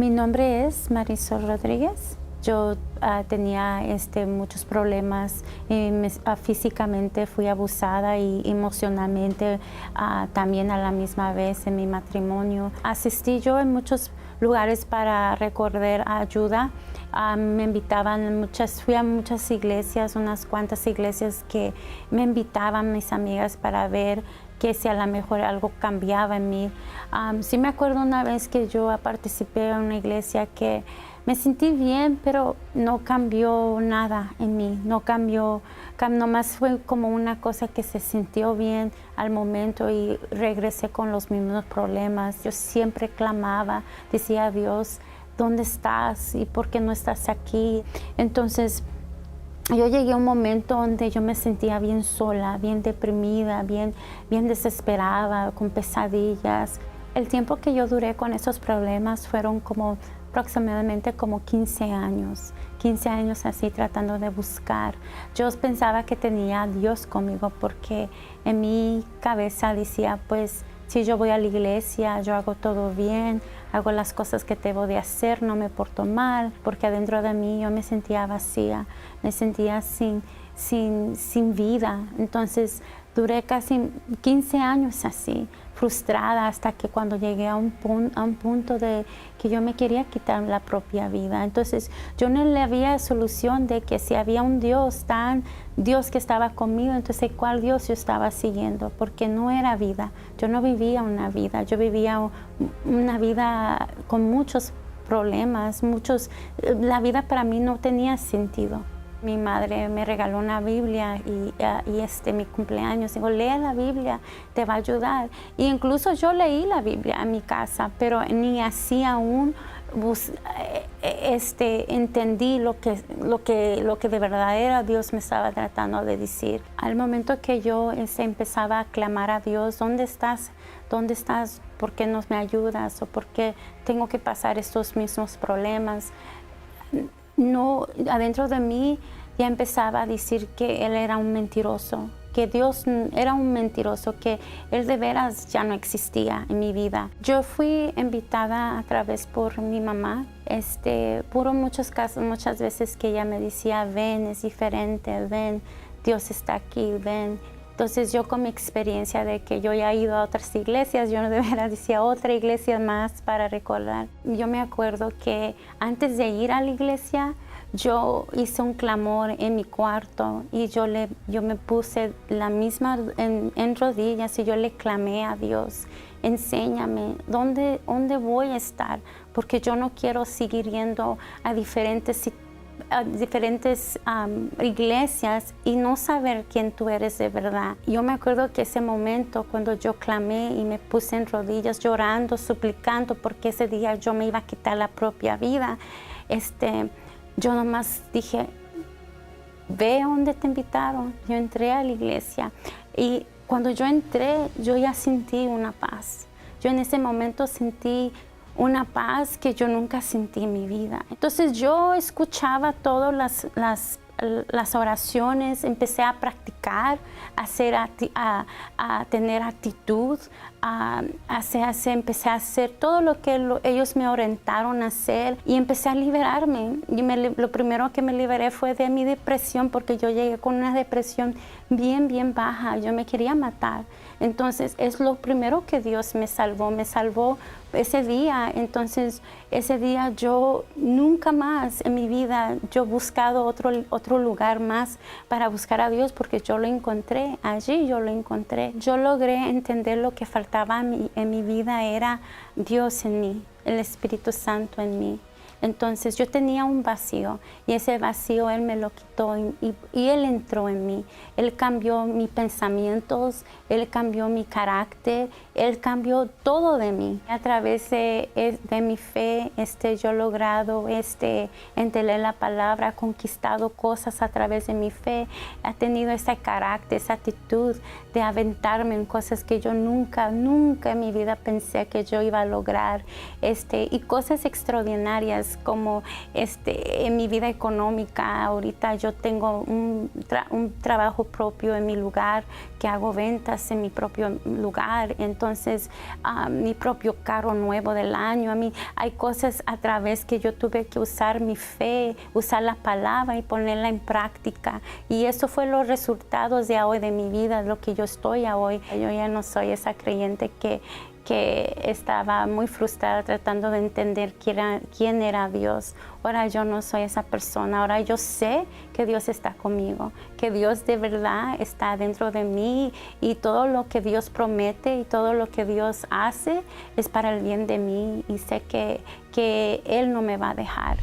Mi nombre es Marisol Rodríguez. Yo tenía muchos problemas físicamente, fui abusada y emocionalmente también a la misma vez en mi matrimonio. Asistí yo en muchos lugares para recoger ayuda. Me invitaban fui a muchas iglesias, unas cuantas iglesias que me invitaban mis amigas para ver que si a lo mejor algo cambiaba en mí. Sí me acuerdo una vez que yo participé en una iglesia que me sentí bien, pero no cambió nada en mí, no cambió, nomás fue como una cosa que se sintió bien al momento y regresé con los mismos problemas. Yo siempre clamaba, decía a Dios, ¿dónde estás? ¿Y por qué no estás aquí? Entonces, yo llegué a un momento donde yo me sentía bien sola, bien deprimida, bien desesperada, con pesadillas. El tiempo que yo duré con esos problemas fueron aproximadamente como 15 años. 15 años así tratando de buscar. Yo pensaba que tenía a Dios conmigo porque en mi cabeza decía, pues, si yo voy a la iglesia, yo hago todo bien, hago las cosas que debo de hacer, no me porto mal, porque adentro de mí yo me sentía vacía, me sentía sin vida. Entonces duré casi 15 años así, frustrada, hasta que cuando llegué a un punto de que yo me quería quitar la propia vida. Entonces yo no le había solución de que si había un Dios Dios que estaba conmigo, entonces ¿cuál Dios yo estaba siguiendo? Porque no era vida, yo no vivía una vida, yo vivía una vida con muchos problemas, la vida para mí no tenía sentido. Mi madre me regaló una Biblia y mi cumpleaños, digo, lee la Biblia, te va a ayudar. Y incluso yo leí la Biblia en mi casa, pero ni así aún entendí lo que de verdad era Dios me estaba tratando de decir. Al momento que yo empezaba a clamar a Dios, ¿dónde estás? ¿Dónde estás? ¿Por qué no me ayudas? ¿O por qué tengo que pasar estos mismos problemas? No, adentro de mí ya empezaba a decir que Él era un mentiroso, que Dios era un mentiroso, que Él de veras ya no existía en mi vida. Yo fui invitada a través por mi mamá, muchas veces que ella me decía, ven, es diferente, ven, Dios está aquí, ven. Entonces yo con mi experiencia de que yo ya he ido a otras iglesias, yo de veras decía otra iglesia más para recordar. Yo me acuerdo que antes de ir a la iglesia, yo hice un clamor en mi cuarto y yo me puse la misma en rodillas y yo le clamé a Dios, enséñame dónde voy a estar, porque yo no quiero seguir yendo a diferentes iglesias y no saber quién tú eres de verdad. Yo me acuerdo que ese momento cuando yo clamé y me puse en rodillas llorando, suplicando, porque ese día yo me iba a quitar la propia vida, yo nomás dije, ve a donde te invitaron. Yo entré a la iglesia y cuando yo entré, yo ya sentí una paz. Yo en ese momento sentí una paz que yo nunca sentí en mi vida. Entonces yo escuchaba todas las oraciones, empecé a practicar, a tener actitud, empecé a hacer todo lo que ellos me orientaron a hacer y empecé a liberarme. Y lo primero que me liberé fue de mi depresión, porque yo llegué con una depresión bien baja, yo me quería matar. Entonces es lo primero que Dios me salvó ese día. Entonces ese día yo nunca más en mi vida yo he buscado otro lugar más para buscar a Dios, porque yo lo encontré, allí yo lo encontré. Yo logré entender lo que faltaba en mi vida era Dios en mí, el Espíritu Santo en mí. Entonces yo tenía un vacío y ese vacío Él me lo quitó y Él entró en mí. Él cambió mis pensamientos, Él cambió mi carácter, Él cambió todo de mí. A través de mi fe yo he logrado entender la palabra, conquistado cosas a través de mi fe. He tenido ese carácter, esa actitud de aventarme en cosas que yo nunca en mi vida pensé que yo iba a lograr. Y cosas extraordinarias cambios como en mi vida económica. Ahorita yo tengo un trabajo propio en mi lugar, que hago ventas en mi propio lugar, entonces mi propio carro nuevo del año. A mí hay cosas a través que yo tuve que usar mi fe, usar la palabra y ponerla en práctica, y eso fue los resultados de hoy de mi vida, lo que yo estoy hoy. Yo ya no soy esa creyente que estaba muy frustrada tratando de entender quién era Dios. Ahora yo no soy esa persona. Ahora yo sé que Dios está conmigo, que Dios de verdad está dentro de mí, y todo lo que Dios promete y todo lo que Dios hace es para el bien de mí, y sé que Él no me va a dejar.